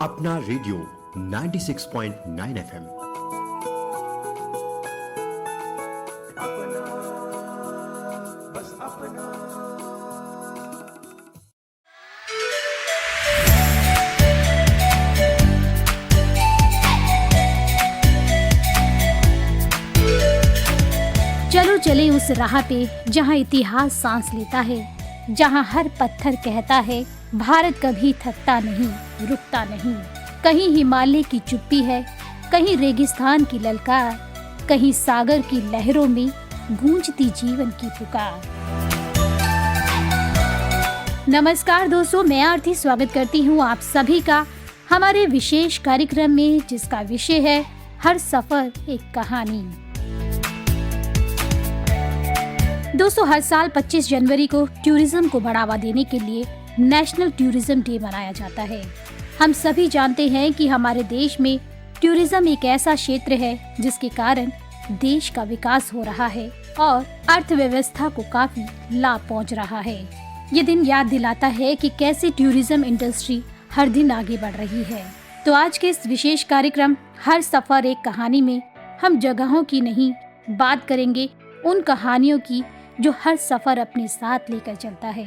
अपना radio 96.9 FM। चलो चले उस राह पे जहाँ इतिहास सांस लेता है, जहाँ हर पत्थर कहता है भारत कभी थकता नहीं, रुकता नहीं। कहीं हिमालय की चुप्पी है, कहीं रेगिस्तान की ललकार, कहीं सागर की लहरों में गूंजती जीवन की पुकार। नमस्कार दोस्तों, मैं आरती स्वागत करती हूँ आप सभी का हमारे विशेष कार्यक्रम में, जिसका विषय है हर सफर एक कहानी। दोस्तों, हर साल 25 जनवरी को टूरिज्म को बढ़ावा देने के लिए नेशनल टूरिज्म डे मनाया जाता है। हम सभी जानते हैं कि हमारे देश में टूरिज्म एक ऐसा क्षेत्र है जिसके कारण देश का विकास हो रहा है और अर्थव्यवस्था को काफी लाभ पहुंच रहा है। ये दिन याद दिलाता है कि कैसे टूरिज्म इंडस्ट्री हर दिन आगे बढ़ रही है। तो आज के इस विशेष कार्यक्रम हर सफर एक कहानी में हम जगहों की नहीं बात करेंगे, उन कहानियों की जो हर सफर अपने साथ लेकर चलता है।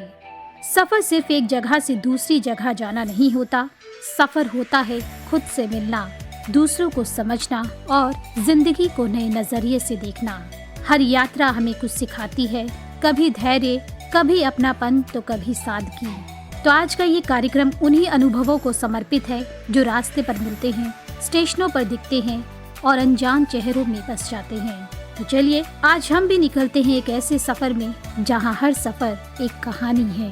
सफर सिर्फ एक जगह से दूसरी जगह जाना नहीं होता, सफर होता है खुद से मिलना, दूसरों को समझना और जिंदगी को नए नजरिए से देखना। हर यात्रा हमें कुछ सिखाती है, कभी धैर्य, कभी अपनापन तो कभी सादगी। तो आज का ये कार्यक्रम उन्हीं अनुभवों को समर्पित है जो रास्ते पर मिलते हैं, स्टेशनों पर दिखते हैं और अनजान चेहरों में बस जाते हैं। तो चलिए आज हम भी निकलते हैं एक ऐसे सफर में जहां हर सफर एक कहानी है।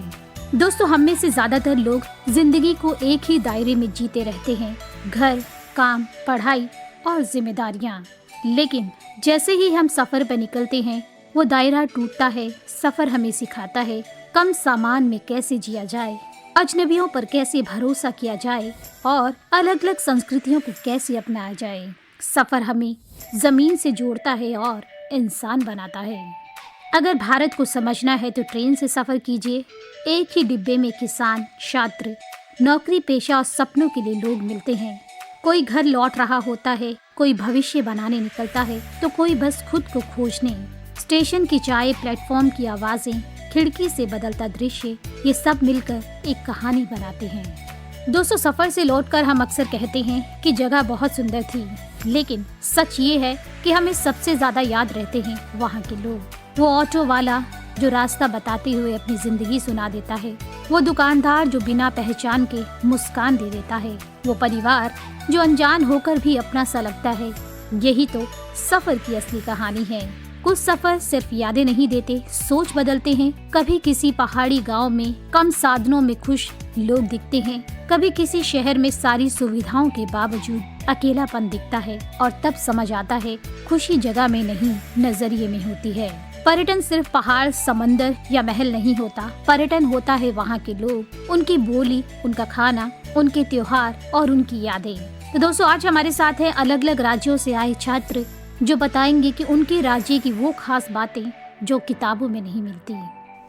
दोस्तों, हम में से ज्यादातर लोग जिंदगी को एक ही दायरे में जीते रहते हैं, घर, काम, पढ़ाई और जिम्मेदारियां। लेकिन जैसे ही हम सफर पर निकलते हैं वो दायरा टूटता है। सफर हमें सिखाता है कम सामान में कैसे जिया जाए, अजनबियों पर कैसे भरोसा किया जाए और अलग अलग संस्कृतियों को कैसे अपनाया जाए। सफर हमें जमीन से जोड़ता है और इंसान बनाता है। अगर भारत को समझना है तो ट्रेन से सफर कीजिए। एक ही डिब्बे में किसान, छात्र, नौकरी पेशा और सपनों के लिए लोग मिलते हैं। कोई घर लौट रहा होता है, कोई भविष्य बनाने निकलता है तो कोई बस खुद को खोजने। स्टेशन की चाय, प्लेटफॉर्म की आवाजें, खिड़की से बदलता दृश्य, ये सब मिलकर एक कहानी बनाते हैं। दोस्तों, सफर से लौटकर हम अक्सर कहते हैं कि जगह बहुत सुंदर थी, लेकिन सच ये है कि हमें सबसे ज्यादा याद रहते हैं वहाँ के लोग। वो ऑटो वाला जो रास्ता बताते हुए अपनी जिंदगी सुना देता है, वो दुकानदार जो बिना पहचान के मुस्कान दे देता है, वो परिवार जो अनजान होकर भी अपना सा लगता है। यही तो सफर की असली कहानी है। कुछ सफर सिर्फ यादें नहीं देते, सोच बदलते हैं। कभी किसी पहाड़ी गांव में कम साधनों में खुश लोग दिखते हैं, कभी किसी शहर में सारी सुविधाओं के बावजूद अकेलापन दिखता है और तब समझ आता है खुशी जगह में नहीं, नजरिए में होती है। पर्यटन सिर्फ पहाड़, समंदर या महल नहीं होता। पर्यटन होता है वहाँ के लोग, उनकी बोली, उनका खाना, उनके त्योहार और उनकी यादें। तो दोस्तों, आज हमारे साथ हैं अलग अलग राज्यों से आए छात्र जो बताएंगे कि उनके राज्य की वो खास बातें जो किताबों में नहीं मिलती।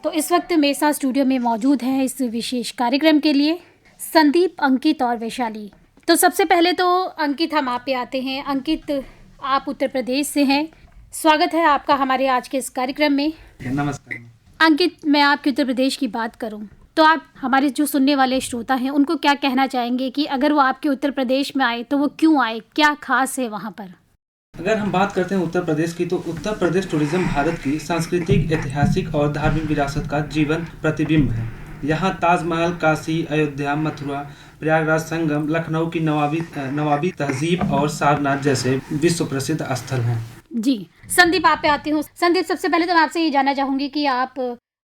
तो इस वक्त मेरे साथ स्टूडियो में मौजूद हैं इस विशेष कार्यक्रम के लिए संदीप, अंकित और वैशाली। तो सबसे पहले तो अंकित, हम आप पे आते हैं। अंकित, आप उत्तर प्रदेश से हैं, स्वागत है आपका हमारे आज के इस कार्यक्रम में। नमस्कार। अंकित, मैं आपके उत्तर प्रदेश की बात करूं तो आप हमारे जो सुनने वाले श्रोता हैं उनको क्या कहना चाहेंगे कि अगर वो आपके उत्तर प्रदेश में आए तो वो क्यों आए, क्या खास है वहाँ पर? अगर हम बात करते हैं उत्तर प्रदेश की, तो उत्तर प्रदेश टूरिज्म भारत की सांस्कृतिक, ऐतिहासिक और धार्मिक विरासत का जीवंत प्रतिबिंब है। यहाँ ताजमहल, काशी, अयोध्या, मथुरा, प्रयागराज संगम, लखनऊ की नवाबी तहजीब और सारनाथ जैसे विश्व प्रसिद्ध स्थल हैं। जी, संदीप, आप पे आती हूँ। संदीप, सबसे पहले तो मैं आपसे ये जानना चाहूँगी कि आप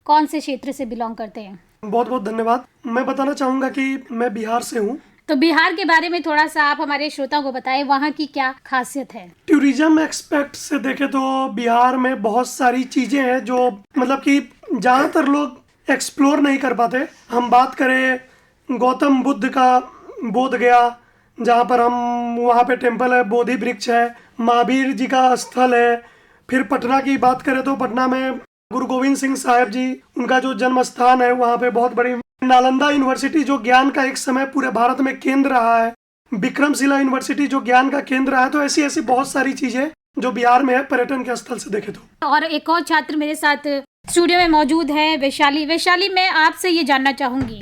कौन से क्षेत्र से बिलोंग करते हैं? बहुत बहुत धन्यवाद। मैं बताना चाहूँगा कि मैं बिहार से हूँ। तो बिहार के बारे में थोड़ा सा आप हमारे श्रोताओं को बताएं, वहाँ की क्या खासियत है? टूरिज्म एक्सपेक्ट से देखें तो बिहार में बहुत सारी चीज़ें हैं जो मतलब कि ज़्यादातर लोग एक्सप्लोर नहीं कर पाते। हम बात करें गौतम बुद्ध का बोध गया, जहाँ पर हम वहाँ पे टेम्पल है, बोधि वृक्ष है, महावीर जी का स्थल है। फिर पटना की बात करें तो पटना में गुरु गोविंद सिंह साहिब जी, उनका जो जन्म स्थान है, वहाँ पे बहुत बड़ी नालंदा यूनिवर्सिटी जो ज्ञान का एक समय पूरे भारत में केंद्र रहा है, विक्रमशिला यूनिवर्सिटी जो ज्ञान का केंद्र रहा है। तो ऐसी ऐसी बहुत सारी चीजें जो बिहार में है पर्यटन के स्थल से देखे तो। और एक और छात्र मेरे साथ स्टूडियो में मौजूद है, वैशाली। वैशाली, मैं आपसे ये जानना चाहूँगी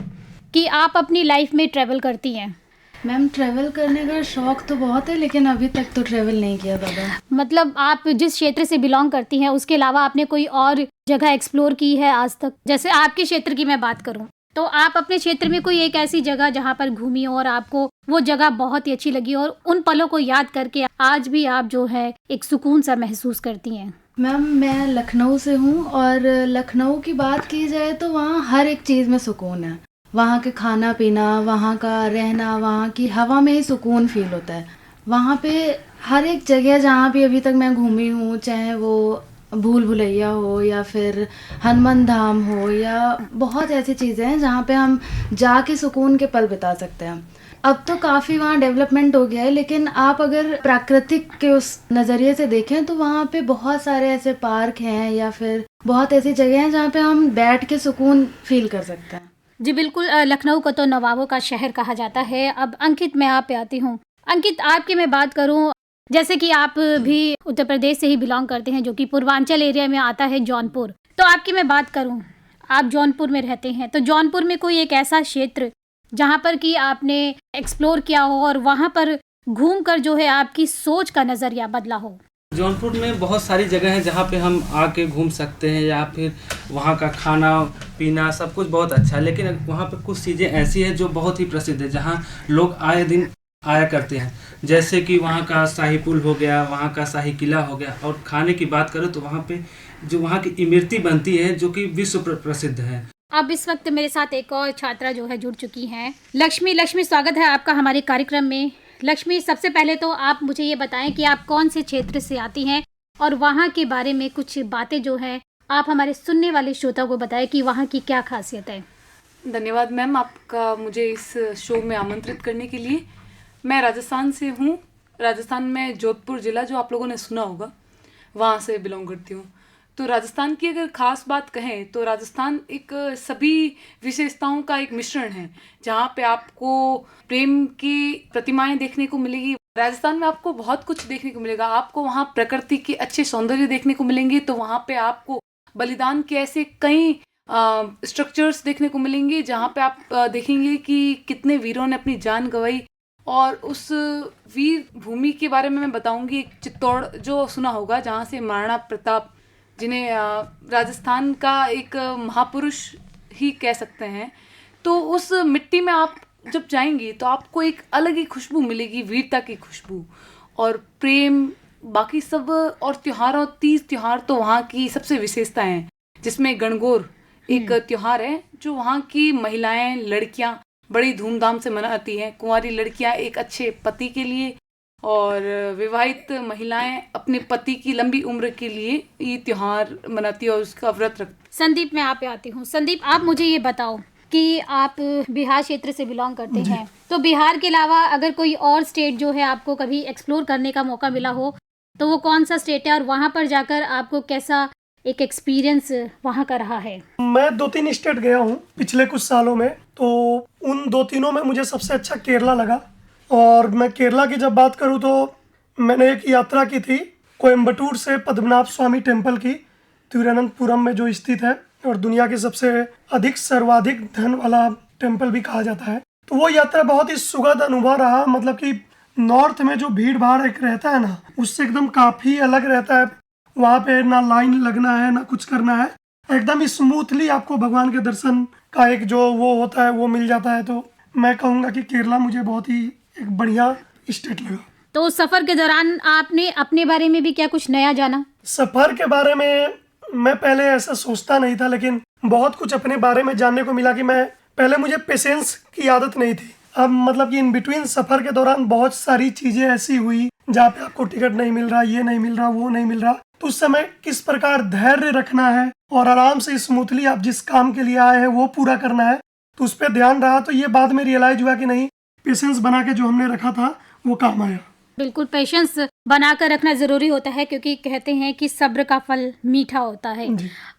कि आप अपनी लाइफ में ट्रैवल करती हैं। मैम, ट्रैवल करने का शौक तो बहुत है, लेकिन अभी तक तो ट्रैवल नहीं किया दादा। मतलब आप जिस क्षेत्र से बिलोंग करती हैं उसके अलावा आपने कोई और जगह एक्सप्लोर की है आज तक? जैसे आपके क्षेत्र की मैं बात करूं तो आप अपने क्षेत्र में कोई एक ऐसी जगह जहां पर घूमी हो और आपको वो जगह बहुत ही अच्छी लगी और उन पलों को याद करके आज भी आप जो है एक सुकून सा महसूस करती हैं? मैम, मैं लखनऊ से हूँ और लखनऊ की बात की जाए तो वहाँ हर एक चीज़ में सुकून है। वहाँ के खाना पीना, वहाँ का रहना, वहाँ की हवा में ही सुकून फील होता है। वहाँ पे हर एक जगह जहाँ भी अभी तक मैं घूमी हूँ, चाहे वो भूल भुलैया हो या फिर हनुमान धाम हो, या बहुत ऐसी चीज़ें हैं जहाँ पे हम जाके सुकून के पल बिता सकते हैं। अब तो काफ़ी वहाँ डेवलपमेंट हो गया है, लेकिन आप अगर प्राकृतिक के उस नज़रिए से देखें तो वहाँ पे बहुत सारे ऐसे पार्क हैं या फिर बहुत ऐसी जगह हैं जहाँ पे हम बैठ के सुकून फील कर सकते हैं। जी बिल्कुल, लखनऊ को तो नवाबों का शहर कहा जाता है। अब अंकित, मैं आप पे आती हूँ। अंकित, आपकी मैं बात करूँ, जैसे कि आप भी उत्तर प्रदेश से ही बिलोंग करते हैं, जो कि पूर्वांचल एरिया में आता है जौनपुर। तो आपकी मैं बात करूँ, आप जौनपुर में रहते हैं, तो जौनपुर में कोई एक ऐसा क्षेत्र जहाँ पर कि आपने एक्सप्लोर किया हो और वहाँ पर घूम कर जो है आपकी सोच का नज़रिया बदला हो? जौनपुर में बहुत सारी जगह हैं जहाँ पे हम आके घूम सकते हैं, या फिर वहाँ का खाना पीना सब कुछ बहुत अच्छा है। लेकिन वहाँ पे कुछ चीज़ें ऐसी हैं जो बहुत ही प्रसिद्ध है, जहाँ लोग आए दिन आया करते हैं। जैसे कि वहाँ का शाही पुल हो गया, वहाँ का शाही किला हो गया। और खाने की बात करें तो वहाँ पे जो वहाँ की इमरती बनती है जो कि विश्व प्रसिद्ध है। अब इस वक्त मेरे साथ एक और छात्रा जो है जुड़ चुकी हैं, लक्ष्मी। लक्ष्मी, स्वागत है आपका हमारे कार्यक्रम में। लक्ष्मी, सबसे पहले तो आप मुझे ये बताएं कि आप कौन से क्षेत्र से आती हैं और वहाँ के बारे में कुछ बातें जो हैं आप हमारे सुनने वाले श्रोता को बताएं कि वहाँ की क्या खासियत है। धन्यवाद मैम, आपका मुझे इस शो में आमंत्रित करने के लिए। मैं राजस्थान से हूँ। राजस्थान में जोधपुर ज़िला, जो आप लोगों ने सुना होगा, वहाँ से बिलोंग करती हूँ। तो राजस्थान की अगर ख़ास बात कहें तो राजस्थान एक सभी विशेषताओं का एक मिश्रण है, जहाँ पे आपको प्रेम की प्रतिमाएं देखने को मिलेगी। राजस्थान में आपको बहुत कुछ देखने को मिलेगा। आपको वहाँ प्रकृति के अच्छे सौंदर्य देखने को मिलेंगे, तो वहाँ पे आपको बलिदान के ऐसे कई स्ट्रक्चर्स देखने को मिलेंगे, जहाँ पे आप देखेंगे कि कितने वीरों ने अपनी जान गंवाई। और उस वीर भूमि के बारे में मैं बताऊंगी। एक चित्तौड़ जो सुना होगा, जहाँ से महाराणा प्रताप, जिन्हें राजस्थान का एक महापुरुष ही कह सकते हैं, तो उस मिट्टी में आप जब जाएंगी तो आपको एक अलग ही खुशबू मिलेगी, वीरता की खुशबू और प्रेम, बाकी सब। और त्योहारों, तीज त्योहार तो वहाँ की सबसे विशेषता है, जिसमें गणगौर एक त्योहार है जो वहाँ की महिलाएं, लड़कियाँ बड़ी धूमधाम से मनाती हैं। कुंवारी लड़कियाँ एक अच्छे पति के लिए और विवाहित महिलाएं अपने पति की लंबी उम्र के लिए ये त्योहार मनाती है और उसका व्रत रखती। संदीप, मैं आप पे आती हूँ। संदीप, आप मुझे ये बताओ कि आप बिहार क्षेत्र से बिलोंग करते हैं, तो बिहार के अलावा अगर कोई और स्टेट जो है आपको कभी एक्सप्लोर करने का मौका मिला हो तो वो कौन सा स्टेट है और वहाँ पर जाकर आपको कैसा एक एक्सपीरियंस वहाँ का रहा है? मैं 2-3 स्टेट गया हूँ पिछले कुछ सालों में, तो उन 2-3 में मुझे सबसे अच्छा केरला लगा। और मैं केरला की जब बात करूँ तो मैंने एक यात्रा की थी कोयम्बटूर से पद्मनाभ स्वामी टेम्पल की, तिरुवनंतपुरम में जो स्थित है और दुनिया के सबसे सर्वाधिक धन वाला टेम्पल भी कहा जाता है। तो वो यात्रा बहुत ही सुखद अनुभव रहा। मतलब कि नॉर्थ में जो भीड़ भाड़ एक रहता है ना, उससे एकदम काफ़ी अलग रहता है। वहाँ पे ना लाइन लगना है ना कुछ करना है, एकदम ही स्मूथली आपको भगवान के दर्शन का एक जो वो होता है वो मिल जाता है। तो मैं कहूँगा कि केरला मुझे बहुत ही एक बढ़िया स्टेट लगा। तो उस सफ़र के दौरान आपने अपने बारे में भी क्या कुछ नया जाना? सफ़र के बारे में मैं पहले ऐसा सोचता नहीं था, लेकिन बहुत कुछ अपने बारे में जानने को मिला कि मैं पहले मुझे पेशेंस की आदत नहीं थी। अब मतलब कि इन बिटवीन सफ़र के दौरान बहुत सारी चीज़ें ऐसी हुई जहाँ पे आपको टिकट नहीं मिल रहा, ये नहीं मिल रहा, वो नहीं मिल रहा, तो उस समय किस प्रकार धैर्य रखना है और आराम से स्मूथली आप जिस काम के लिए आए हैं वो पूरा करना है, तो उस पर ध्यान रहा। तो ये बाद में रियलाइज हुआ कि नहीं, पेशेंस बना के जो हमने रखा था वो काम आया। बिल्कुल, पेशेंस बनाकर रखना ज़रूरी होता है, क्योंकि कहते हैं कि सब्र का फल मीठा होता है।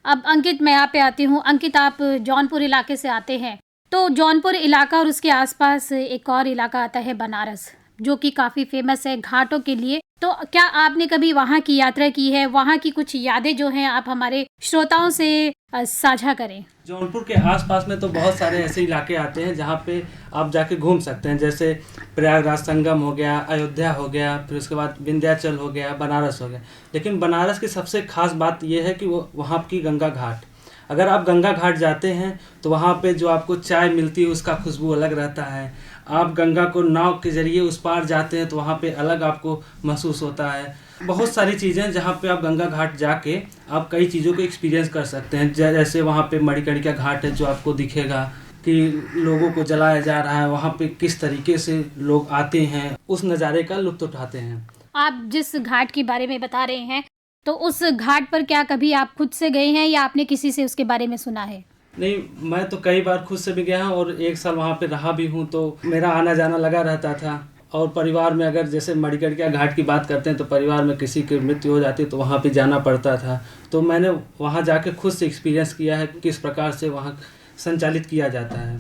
अब अंकित, मैं आप पे आती हूँ। अंकित, आप जौनपुर इलाके से आते हैं, तो जौनपुर इलाका और उसके आसपास एक और इलाका आता है बनारस, जो कि काफ़ी फेमस है घाटों के लिए। तो क्या आपने कभी वहाँ की यात्रा की है? वहाँ की कुछ यादें जो हैं आप हमारे श्रोताओं से साझा करें। जौनपुर के आसपास में तो बहुत सारे ऐसे इलाके आते हैं जहाँ पे आप जाके घूम सकते हैं, जैसे प्रयागराज संगम हो गया, अयोध्या हो गया, फिर उसके बाद विंध्याचल हो गया, बनारस हो गया। लेकिन बनारस की सबसे खास बात यह है कि वो वहाँ की गंगा घाट, अगर आप गंगा घाट जाते हैं तो वहाँ पे जो आपको चाय मिलती है उसका खुशबू अलग रहता है। आप गंगा को नाव के जरिए उस पार जाते हैं तो वहाँ पे अलग आपको महसूस होता है। बहुत सारी चीज़ें जहाँ पे आप गंगा घाट जाके आप कई चीज़ों को एक्सपीरियंस कर सकते हैं। जैसे वहाँ पे मणिकर्णिका घाट है जो आपको दिखेगा कि लोगों को जलाया जा रहा है, वहाँ पे किस तरीके से लोग आते हैं, उस नज़ारे का लुत्फ़ उठाते हैं। आप जिस घाट के बारे में बता रहे हैं, तो उस घाट पर क्या कभी आप खुद से गए हैं या आपने किसी से उसके बारे में सुना है? नहीं, मैं तो कई बार खुद से भी गया हूँ और 1 साल वहाँ पे रहा भी हूँ, तो मेरा आना जाना लगा रहता था। और परिवार में अगर जैसे मणिकर्णिका घाट की बात करते हैं तो परिवार में किसी की मृत्यु हो जाती तो वहाँ पे जाना पड़ता था। तो मैंने वहाँ जाके खुद से एक्सपीरियंस किया है किस प्रकार से वहाँ संचालित किया जाता है।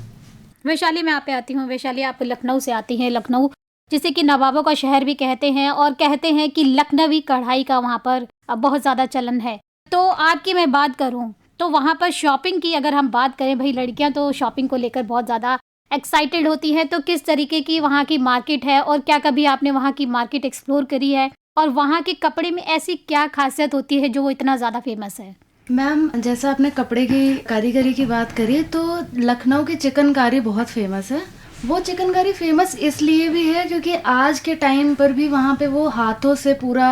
वैशाली में आप पे आती हूँ। वैशाली, आप लखनऊ से आती हैं। लखनऊ जिसे कि नवाबों का शहर भी कहते हैं और कहते हैं कि लखनवी कढ़ाई का वहाँ पर अब बहुत ज़्यादा चलन है। तो आपकी मैं बात करूँ तो वहाँ पर शॉपिंग की अगर हम बात करें, भाई लड़कियाँ तो शॉपिंग को लेकर बहुत ज़्यादा एक्साइटेड होती है, तो किस तरीके की वहाँ की मार्केट है और क्या कभी आपने वहाँ की मार्केट एक्सप्लोर करी है? और वहाँ के कपड़े में ऐसी क्या खासियत होती है जो वो इतना ज़्यादा फेमस है? मैम, जैसा आपने कपड़े की कारीगरी की बात करी, तो लखनऊ की चिकनकारी बहुत फेमस है। वो चिकनकारी फेमस इसलिए भी है क्योंकि आज के टाइम पर भी वहाँ पे वो हाथों से पूरा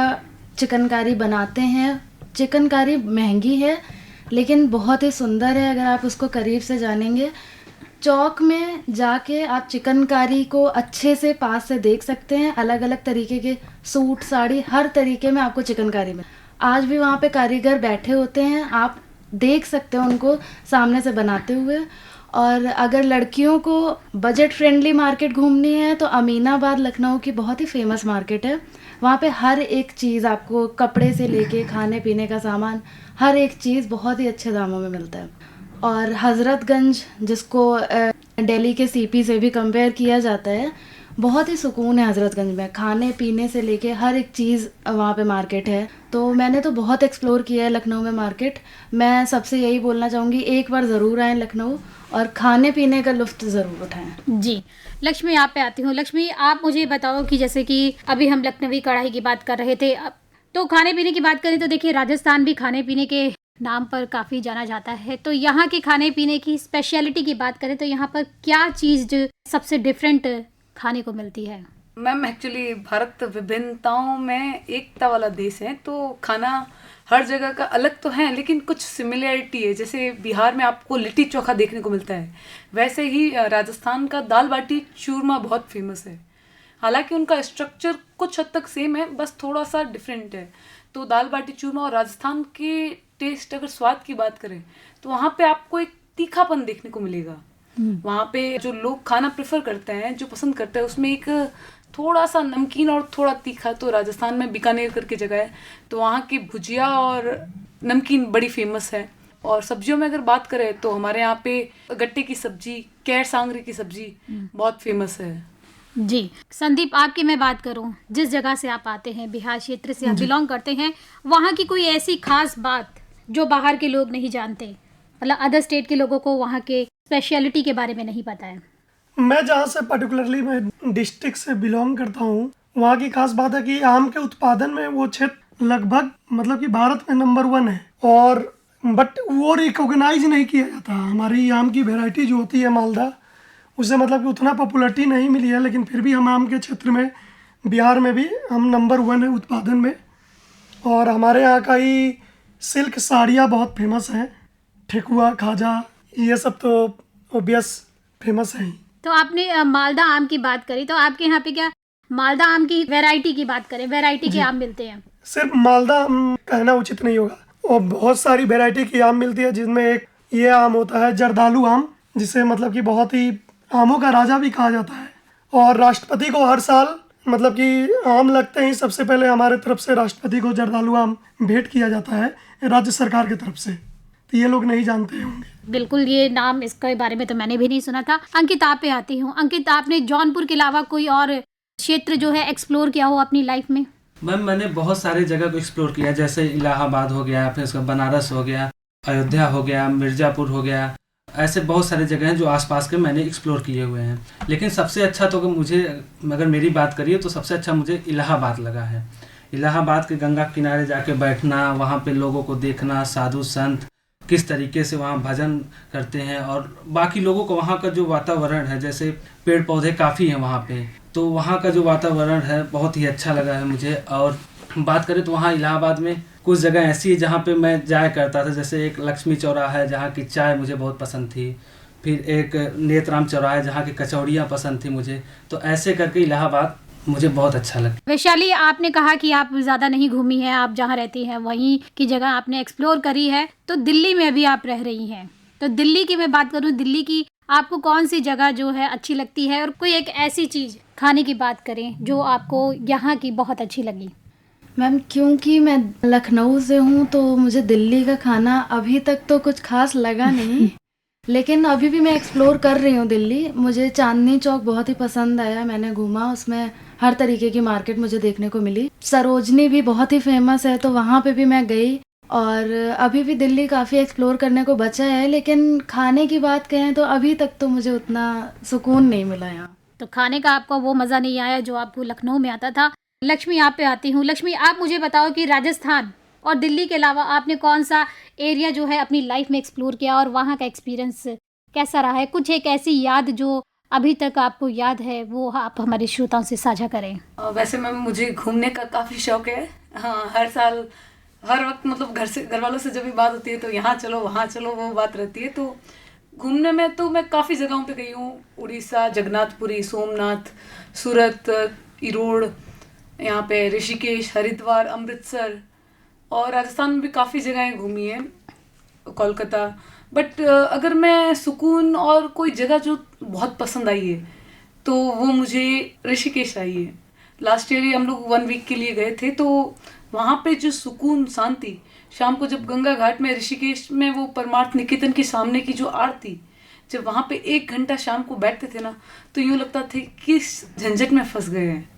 चिकनकारी बनाते हैं। चिकनकारी महंगी है लेकिन बहुत ही सुंदर है। अगर आप उसको करीब से जानेंगे, चौक में जाके आप चिकनकारी को अच्छे से पास से देख सकते हैं। अलग अलग तरीके के सूट, साड़ी, हर तरीके में आपको चिकनकारी में आज भी वहाँ पे कारीगर बैठे होते हैं, आप देख सकते हैं उनको सामने से बनाते हुए। और अगर लड़कियों को बजट फ्रेंडली मार्केट घूमनी है तो अमीनाबाद लखनऊ की बहुत ही फेमस मार्केट है। वहाँ पे हर एक चीज़ आपको कपड़े से लेके खाने पीने का सामान, हर एक चीज़ बहुत ही अच्छे दामों में मिलता है। और हज़रतगंज, जिसको दिल्ली के सीपी से भी कंपेयर किया जाता है, बहुत ही सुकून है हज़रतगंज में। खाने पीने से लेके हर एक चीज़ वहाँ पे मार्केट है। तो मैंने तो बहुत एक्सप्लोर किया है लखनऊ में मार्केट। मैं सबसे यही बोलना चाहूँगी, एक बार ज़रूर आएँ लखनऊ और खाने पीने का लुत्फ़ ज़रूर उठाएं। जी, लक्ष्मी आप पे आती हूँ। लक्ष्मी, आप मुझे बताओ कि जैसे कि अभी हम लखनवी कढ़ाई की बात कर रहे थे, तो खाने पीने की बात करें तो देखिए राजस्थान भी खाने पीने के नाम पर काफ़ी जाना जाता है। तो यहाँ के खाने पीने की स्पेशलिटी की बात करें तो यहाँ पर क्या चीज़ सबसे डिफरेंट खाने को मिलती है? मैम, एक्चुअली भारत विभिन्नताओं में एकता वाला देश है, तो खाना हर जगह का अलग तो है लेकिन कुछ सिमिलरिटी है। जैसे बिहार में आपको लिट्टी चोखा देखने को मिलता है, वैसे ही राजस्थान का दाल बाटी चूरमा बहुत फेमस है। हालांकि उनका स्ट्रक्चर कुछ हद तक सेम है, बस थोड़ा सा डिफरेंट है। तो दाल बाटी चूरमा और राजस्थान के टेस्ट, अगर स्वाद की बात करें तो वहाँ पे आपको एक तीखापन देखने को मिलेगा। वहाँ पे जो लोग खाना प्रेफर करते हैं, जो पसंद करते हैं, उसमें एक थोड़ा सा नमकीन और थोड़ा तीखा। तो राजस्थान में बीकानेर करके जगह है, तो वहाँ की भुजिया और नमकीन बड़ी फेमस है। और सब्जियों में अगर बात करें तो हमारे यहाँ पे गट्टे की सब्जी, कैर सांगरी की सब्जी बहुत फेमस है। जी, संदीप, आपकी मैं बात करूं, जिस जगह से आप आते हैं, बिहार क्षेत्र से आप बिलोंग करते हैं, वहाँ की कोई ऐसी खास बात जो बाहर के लोग नहीं जानते, मतलब अदर स्टेट के लोगों को वहाँ के स्पेशलिटी के बारे में नहीं पता है? मैं जहाँ से पर्टिकुलरली मैं डिस्ट्रिक्ट से बिलोंग करता हूँ, वहाँ की खास बात है कि आम के उत्पादन में वो क्षेत्र लगभग मतलब कि भारत में नंबर 1 है। और बट वो रिकॉग्नाइज नहीं किया जाता। हमारी आम की वेराइटी जो होती है मालदा, उसे मतलब कि उतना पॉपुलरिटी नहीं मिली है, लेकिन फिर भी हम आम के क्षेत्र में, बिहार में भी हम नंबर 1 है उत्पादन में। और हमारे यहाँ का ही सिल्क साड़ियाँ बहुत फेमस हैं, ठेकुआ, खाजा, ये सब तो ऑब्वियस फेमस है ही। तो आपने मालदा आम की बात करी, तो आपके यहाँ पे क्या मालदा आम की वैरायटी की बात करें, वैरायटी के आम मिलते हैं? सिर्फ मालदा आम कहना उचित नहीं होगा, और बहुत सारी वैरायटी की आम मिलती है, जिसमें एक ये आम होता है जर्दालू आम, जिसे मतलब कि बहुत ही आमों का राजा भी कहा जाता है। और राष्ट्रपति को हर साल मतलब कि आम लगते ही सबसे पहले हमारे तरफ से राष्ट्रपति को जर्दालू आम भेंट किया जाता है राज्य सरकार की तरफ से। ये लोग नहीं जानते होंगे। बिल्कुल, ये नाम इसके बारे में तो मैंने भी नहीं सुना था। अंकित, आप पे आती हूँ। अंकित, आपने जौनपुर के अलावा कोई और क्षेत्र जो है एक्सप्लोर किया हो अपनी लाइफ में? मैम मैंने बहुत सारे जगह को एक्सप्लोर किया, जैसे इलाहाबाद हो गया, फिर उसका बनारस हो गया, अयोध्या हो गया, मिर्ज़ापुर हो गया। ऐसे बहुत सारे जगह हैं जो आसपास के मैंने एक्सप्लोर किए हुए हैं। लेकिन सबसे अच्छा तो मुझे, अगर मेरी बात करिए तो सबसे अच्छा मुझे इलाहाबाद लगा है। इलाहाबाद के गंगा किनारे जाके बैठना, वहाँ पे लोगों को देखना, साधु संत किस तरीके से वहाँ भजन करते हैं, और बाकी लोगों को वहाँ का जो वातावरण है, जैसे पेड़ पौधे काफ़ी हैं वहाँ पे, तो वहाँ का जो वातावरण है बहुत ही अच्छा लगा है मुझे। और बात करें तो वहाँ इलाहाबाद में कुछ जगह ऐसी है जहाँ पे मैं जाया करता था, जैसे एक लक्ष्मी चौराहा है जहाँ की चाय मुझे बहुत पसंद थी, फिर एक नेतराम चौराहा है जहाँ की कचौड़ियाँ पसंद थी मुझे। तो ऐसे करके इलाहाबाद मुझे बहुत अच्छा लगा। वैशाली, आपने कहा कि आप ज़्यादा नहीं घूमी हैं, आप जहाँ रहती हैं वहीं की जगह आपने एक्सप्लोर करी है, तो दिल्ली में भी आप रह रही हैं। तो दिल्ली की मैं बात करूँ, दिल्ली की आपको कौन सी जगह जो है अच्छी लगती है, और कोई एक ऐसी चीज़ खाने की बात करें जो आपको यहाँ की बहुत अच्छी लगी? मैम, क्योंकि मैं लखनऊ से हूँ तो मुझे दिल्ली का खाना अभी तक तो कुछ खास लगा नहीं, लेकिन अभी भी मैं एक्सप्लोर कर रही हूँ दिल्ली। मुझे चांदनी चौक बहुत ही पसंद आया, मैंने घूमा, उसमें हर तरीके की मार्केट मुझे देखने को मिली। सरोजनी भी बहुत ही फेमस है तो वहाँ पे भी मैं गई, और अभी भी दिल्ली काफ़ी एक्सप्लोर करने को बचा है। लेकिन खाने की बात कहें तो अभी तक तो मुझे उतना सुकून नहीं मिला यहाँ। तो खाने का आपको वो मज़ा नहीं आया जो आपको लखनऊ में आता था। लक्ष्मी, आप पे आती हूँ। लक्ष्मी, आप मुझे बताओ कि राजस्थान और दिल्ली के अलावा आपने कौन सा एरिया जो है अपनी लाइफ में एक्सप्लोर किया, और वहाँ का एक्सपीरियंस कैसा रहा है? कुछ एक ऐसी याद जो अभी तक आपको याद है वो आप हमारे श्रोताओं से साझा करें। वैसे मैम मुझे घूमने का काफ़ी शौक है। हाँ, हर साल हर वक्त मतलब घर वालों से जब भी बात होती है तो यहाँ चलो वहाँ चलो वो बात रहती है। तो घूमने में तो मैं काफ़ी जगहों पे गई हूँ। उड़ीसा, जगन्नाथपुरी, सोमनाथ, सूरत, इरोड़, यहाँ पे ऋषिकेश, हरिद्वार, अमृतसर, और राजस्थान में भी काफ़ी जगहें घूमी हैं, कोलकाता। बट अगर मैं सुकून और कोई जगह जो बहुत पसंद आई है तो वो मुझे ऋषिकेश आई है। लास्ट ईयर ही हम लोग 1 वीक के लिए गए थे, तो वहाँ पे जो सुकून, शांति, शाम को जब गंगा घाट में ऋषिकेश में वो परमार्थ निकेतन के सामने की जो आरती, जब वहाँ पे 1 घंटा शाम को बैठते थे ना, तो यूँ लगता था कि इस झंझट में फंस गए हैं।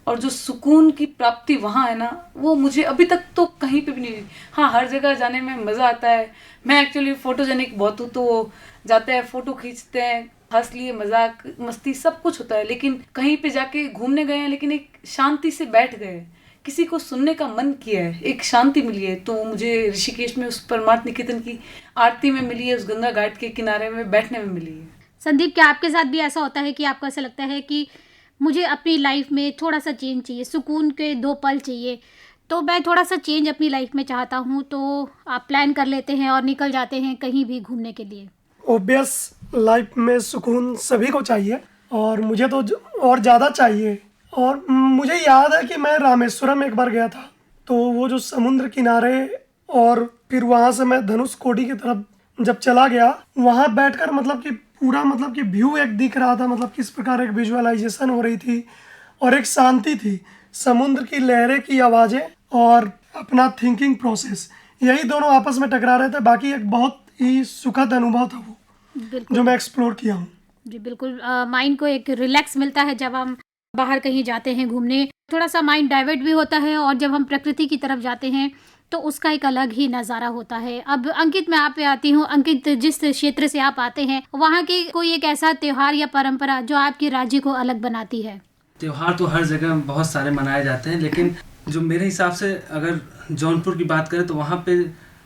और जो सुकून की प्राप्ति वहाँ है ना, वो मुझे अभी तक तो कहीं पे भी नहीं मिली। हाँ, हर जगह जाने में मज़ा आता है। मैं एक्चुअली फ़ोटोजेनिक बहुत हूँ, तो जाते हैं, फ़ोटो खींचते हैं, हंस लिए, मजाक मस्ती सब कुछ होता है। लेकिन कहीं पे जाके घूमने गए हैं, लेकिन एक शांति से बैठ गए, किसी को सुनने का मन किया है, एक शांति मिली है, तो मुझे ऋषिकेश में उस परमार्थ निकेतन की आरती में मिली है, उस गंगा घाट के किनारे में बैठने में मिली है। संदीप, क्या आपके साथ भी ऐसा होता है कि आपको ऐसा लगता है कि मुझे अपनी लाइफ में थोड़ा सा चेंज चाहिए, सुकून के 2 पल चाहिए, तो मैं थोड़ा सा चेंज अपनी लाइफ में चाहता हूँ, तो आप प्लान कर लेते हैं और निकल जाते हैं कहीं भी घूमने के लिए? ऑब्वियस, लाइफ में सुकून सभी को चाहिए और मुझे तो और ज़्यादा चाहिए। और मुझे याद है कि मैं रामेश्वरम एक बार गया था, तो वो जो समुद्र किनारे, और फिर वहाँ से मैं धनुषकोडी की तरफ जब चला गया, वहाँ बैठकर मतलब कि पूरा मतलब कि व्यू एक दिख रहा था, मतलब किस प्रकार एक विजुअलाइजेशन हो रही थी और एक शांति थी। समुद्र की लहरें की आवाज़ें और अपना थिंकिंग प्रोसेस, यही दोनों आपस में टकरा रहे थे। बाकी एक बहुत ही सुखद अनुभव था वो, जो मैं एक्सप्लोर किया हूँ। जी बिल्कुल, माइंड को एक रिलैक्स मिलता है जब हम बाहर कहीं जाते हैं घूमने, थोड़ा सा माइंड डाइवर्ट भी होता है, और जब हम प्रकृति की तरफ जाते हैं तो उसका एक अलग ही नज़ारा होता है। अब अंकित, मैं आप पे आती हूँ। अंकित, जिस क्षेत्र से आप आते हैं वहाँ की कोई एक ऐसा त्यौहार या परंपरा जो आपके राज्य को अलग बनाती है? त्यौहार तो हर जगह बहुत सारे मनाए जाते हैं, लेकिन जो मेरे हिसाब से अगर जौनपुर की बात करें तो वहाँ पे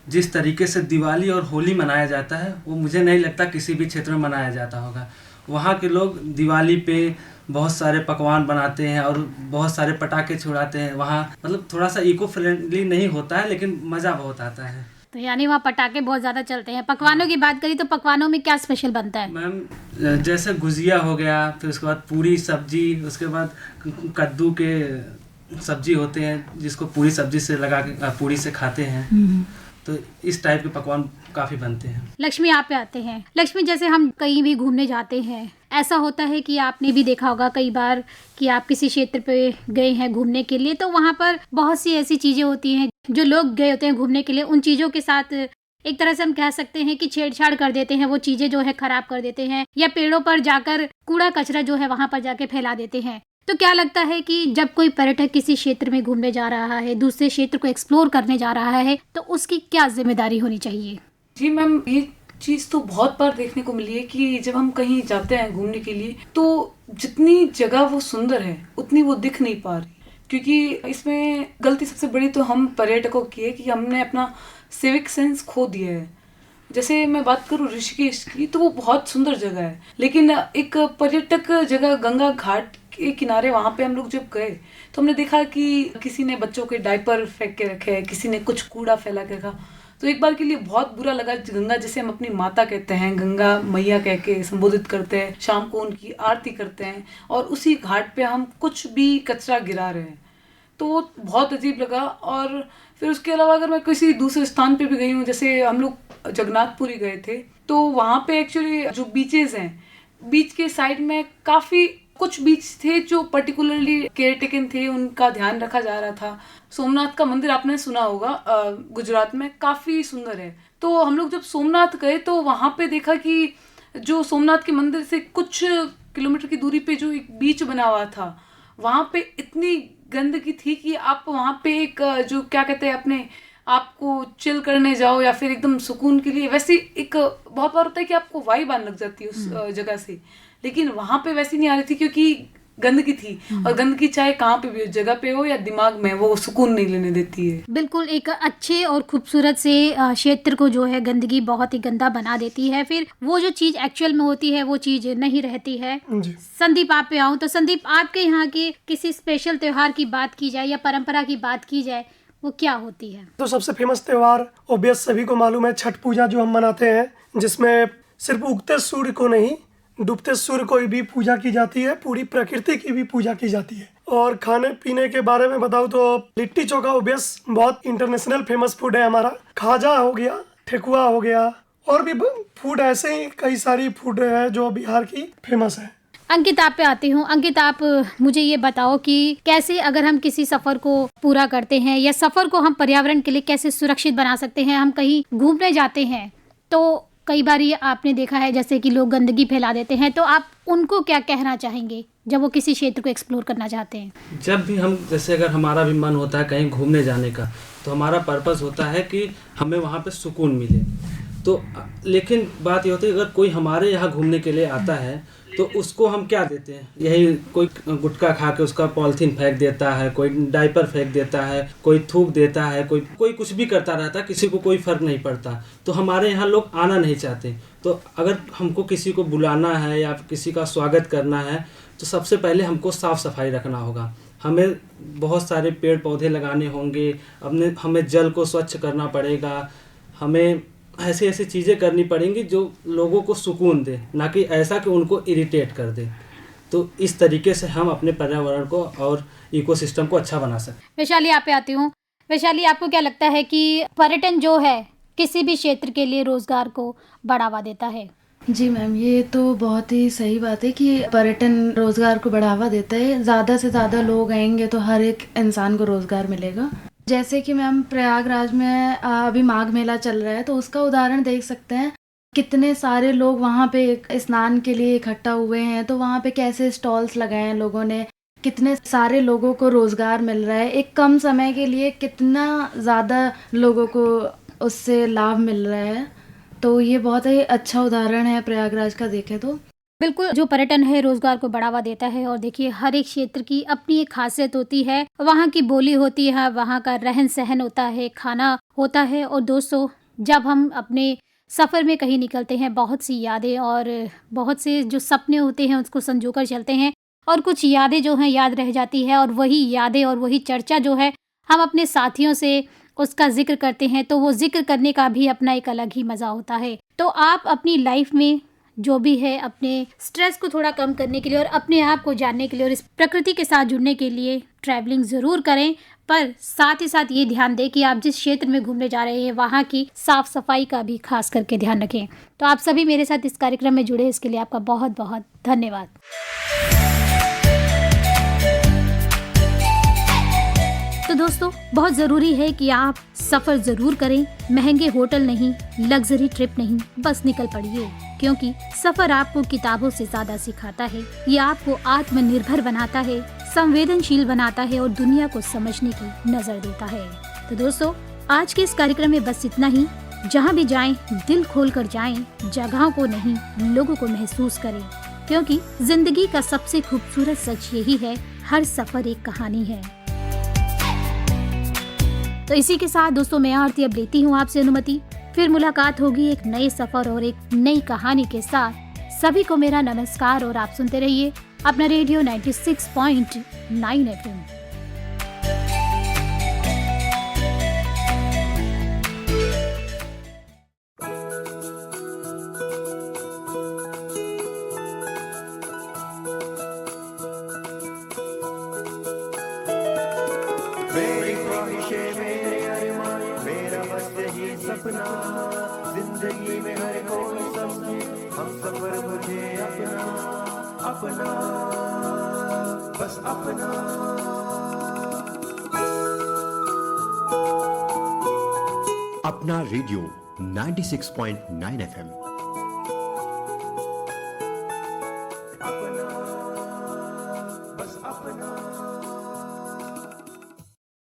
जिस तरीके से दिवाली और होली मनाया जाता है वो मुझे नहीं लगता किसी भी क्षेत्र में मनाया जाता होगा। वहाँ के लोग दिवाली पे बहुत सारे पकवान बनाते हैं और बहुत सारे पटाखे छुड़ाते हैं। वहाँ मतलब थोड़ा सा इको फ्रेंडली नहीं होता है, लेकिन मज़ा बहुत आता है। तो यानी वहाँ पटाखे बहुत ज़्यादा चलते हैं। पकवानों की बात करी तो पकवानों में क्या स्पेशल बनता है? मैम, जैसे गुजिया हो गया, फिर उसके बाद पूरी सब्जी, उसके बाद कद्दू के सब्जी होते हैं जिसको पूरी सब्जी से लगा के पूरी से खाते हैं, तो इस टाइप के पकवान काफ़ी बनते हैं। लक्ष्मी, आप पे आते हैं। लक्ष्मी, जैसे हम कहीं भी घूमने जाते हैं, ऐसा होता है कि आपने भी देखा होगा कई बार कि आप किसी क्षेत्र पे गए हैं घूमने के लिए, तो वहाँ पर बहुत सी ऐसी चीज़ें होती हैं जो लोग गए होते हैं घूमने के लिए, उन चीज़ों के साथ एक तरह से हम कह सकते हैं कि छेड़छाड़ कर देते हैं, वो चीजें जो है खराब कर देते हैं, या पेड़ों पर जाकर कूड़ा कचरा जो है वहां पर जाके फैला देते हैं। तो क्या लगता है कि जब कोई पर्यटक किसी क्षेत्र में घूमने जा रहा है, दूसरे क्षेत्र को एक्सप्लोर करने जा रहा है, तो उसकी क्या जिम्मेदारी होनी चाहिए? जी मैम, ये चीज़ तो बहुत बार देखने को मिली है कि जब हम कहीं जाते हैं घूमने के लिए तो जितनी जगह वो सुंदर है उतनी वो दिख नहीं पा रही, क्योंकि इसमें गलती सबसे बड़ी तो हम पर्यटकों की है कि हमने अपना सिविक सेंस खो दिया है। जैसे मैं बात करूँ ऋषिकेश की, तो वो बहुत सुंदर जगह है, लेकिन एक पर्यटक जगह गंगा घाट के किनारे वहाँ पे हम लोग जब गए तो हमने देखा कि किसी ने बच्चों के डायपर फेंक के रखे हैं, किसी ने कुछ कूड़ा फैला के रखा। तो एक बार के लिए बहुत बुरा लगा। गंगा जिसे हम अपनी माता कहते हैं, गंगा मैया कह के संबोधित करते हैं, शाम को उनकी आरती करते हैं, और उसी घाट पे हम कुछ भी कचरा गिरा रहे हैं, तो वो बहुत अजीब लगा। और फिर उसके अलावा अगर मैं किसी दूसरे स्थान पे भी गई हूँ, जैसे हम लोग जगन्नाथपुरी गए थे, तो वहाँ पे एक्चुअली जो बीचेस हैं, बीच के साइड में काफ़ी कुछ बीच थे जो पर्टिकुलरली केयर टेकन थे, उनका ध्यान रखा जा रहा था। सोमनाथ का मंदिर आपने सुना होगा, गुजरात में काफ़ी सुंदर है। तो हम लोग जब सोमनाथ गए तो वहाँ पे देखा कि जो सोमनाथ के मंदिर से कुछ किलोमीटर की दूरी पे जो एक बीच बना हुआ था, वहाँ पे इतनी गंदगी थी कि आप वहाँ पे एक जो क्या कहते हैं अपने आपको चिल करने जाओ या फिर एकदम सुकून के लिए, वैसे एक बहुत बार होता है कि आपको वाइब आने लग जाती है उस जगह से, लेकिन वहाँ पे वैसी नहीं आ रही थी क्योंकि गंदगी थी। और गंदगी चाहे कहाँ पे भी हो, जगह पे हो या दिमाग में, वो सुकून नहीं लेने देती है। बिल्कुल, एक अच्छे और खूबसूरत से क्षेत्र को जो है गंदगी बहुत ही गंदा बना देती है, फिर वो जो चीज़ एक्चुअल में होती है वो चीज़ नहीं रहती है। संदीप, आप पे आऊँ तो संदीप, आपके यहाँ की किसी स्पेशल त्योहार की बात की जाए या परंपरा की बात की जाए, वो क्या होती है? तो सबसे फेमस त्योहार ऑब्वियस सभी को मालूम है, छठ पूजा जो हम मनाते हैं, जिसमें सिर्फ उगते सूर्य को नहीं, डूबते सूर्य को भी पूजा की जाती है, पूरी प्रकृति की भी पूजा की जाती है। और खाने पीने के बारे में बताऊँ तो लिट्टी चोखा ऑब्वियस बहुत इंटरनेशनल फेमस फूड है हमारा। खाजा हो गया, ठेकुआ हो गया, और भी फूड ऐसे ही कई सारी फूड है जो बिहार की फेमस है। अंकित, आप पे आती हूँ। अंकित, आप मुझे ये बताओ कि कैसे अगर हम किसी सफ़र को पूरा करते हैं या सफ़र को हम पर्यावरण के लिए कैसे सुरक्षित बना सकते हैं। हम कहीं घूमने जाते हैं तो कई बार ये आपने देखा है जैसे कि लोग गंदगी फैला देते हैं, तो आप उनको क्या कहना चाहेंगे जब वो किसी क्षेत्र को एक्सप्लोर करना चाहते हैं? जब भी हम, जैसे अगर हमारा भी मन होता है कहीं घूमने जाने का, तो हमारा पर्पस होता है कि हमें वहाँ पे सुकून मिले। तो लेकिन बात ये होती है, अगर कोई हमारे यहाँ घूमने के लिए आता है तो उसको हम क्या देते हैं? यही कोई गुटखा खा के उसका पॉलिथीन फेंक देता है, कोई डायपर फेंक देता है, कोई थूक देता है, कोई कुछ भी करता रहता है, किसी को कोई फ़र्क नहीं पड़ता। तो हमारे यहाँ लोग आना नहीं चाहते। तो अगर हमको किसी को बुलाना है या किसी का स्वागत करना है तो सबसे पहले हमको साफ़ सफाई रखना होगा। हमें बहुत सारे पेड़ पौधे लगाने होंगे, हमें जल को स्वच्छ करना पड़ेगा, हमें ऐसी ऐसी चीज़ें करनी पड़ेंगी जो लोगों को सुकून दे, ना कि ऐसा कि उनको इरिटेट कर दे। तो इस तरीके से हम अपने पर्यावरण को और इकोसिस्टम को अच्छा बना सकते। वैशाली, आप पे आती हूँ। वैशाली, आपको क्या लगता है कि पर्यटन जो है किसी भी क्षेत्र के लिए रोजगार को बढ़ावा देता है? जी मैम, ये तो बहुत ही सही बात है कि पर्यटन रोजगार को बढ़ावा देता है। ज़्यादा से ज़्यादा लोग आएंगे तो हर एक इंसान को रोजगार मिलेगा। जैसे कि मैम प्रयागराज में अभी माघ मेला चल रहा है, तो उसका उदाहरण देख सकते हैं। कितने सारे लोग वहाँ पे स्नान के लिए इकट्ठा हुए हैं, तो वहाँ पे कैसे स्टॉल्स लगाए हैं लोगों ने, कितने सारे लोगों को रोजगार मिल रहा है। एक कम समय के लिए कितना ज़्यादा लोगों को उससे लाभ मिल रहा है। तो ये बहुत ही अच्छा उदाहरण है प्रयागराज का देखें तो। बिल्कुल, जो पर्यटन है रोजगार को बढ़ावा देता है। और देखिए, हर एक क्षेत्र की अपनी एक खासियत होती है, वहाँ की बोली होती है, वहाँ का रहन सहन होता है, खाना होता है। और दोस्तों, जब हम अपने सफ़र में कहीं निकलते हैं, बहुत सी यादें और बहुत से जो सपने होते हैं उसको संजोकर चलते हैं, और कुछ यादें जो हैं याद रह जाती है। और वही यादें और वही चर्चा जो है हम अपने साथियों से उसका जिक्र करते हैं, तो वो जिक्र करने का भी अपना एक अलग ही मज़ा होता है। तो आप अपनी लाइफ में जो भी है, अपने स्ट्रेस को थोड़ा कम करने के लिए और अपने आप को जानने के लिए और इस प्रकृति के साथ जुड़ने के लिए ट्रैवलिंग ज़रूर करें, पर साथ ही साथ ये ध्यान दें कि आप जिस क्षेत्र में घूमने जा रहे हैं वहाँ की साफ़ सफाई का भी खास करके ध्यान रखें। तो आप सभी मेरे साथ इस कार्यक्रम में जुड़े, इसके लिए आपका बहुत बहुत धन्यवाद। तो दोस्तों बहुत जरूरी है कि आप सफर जरूर करें, महंगे होटल नहीं, लग्जरी ट्रिप नहीं, बस निकल पड़िए, क्योंकि सफर आपको किताबों से ज्यादा सिखाता है। ये आपको आत्मनिर्भर बनाता है, संवेदनशील बनाता है और दुनिया को समझने की नजर देता है। तो दोस्तों आज के इस कार्यक्रम में बस इतना ही। जहाँ भी जाएं दिल खोल कर जाएं, जगहों को नहीं लोगों को महसूस करें, क्योंकि जिंदगी का सबसे खूबसूरत सच यही है, हर सफर एक कहानी है। तो इसी के साथ दोस्तों मैं आरती अब लेती हूँ आपसे अनुमति। फिर मुलाकात होगी एक नए सफर और एक नई कहानी के साथ। सभी को मेरा नमस्कार और आप सुनते रहिए अपना रेडियो 96.9 FM। मेरी ख्वाहिशें मेरे अरमान मेरा बस यही सपना जिंदगी में हर कोई समझे हम सफर मुझे अपना अपना बस अपना। अपना रेडियो 96.9 FM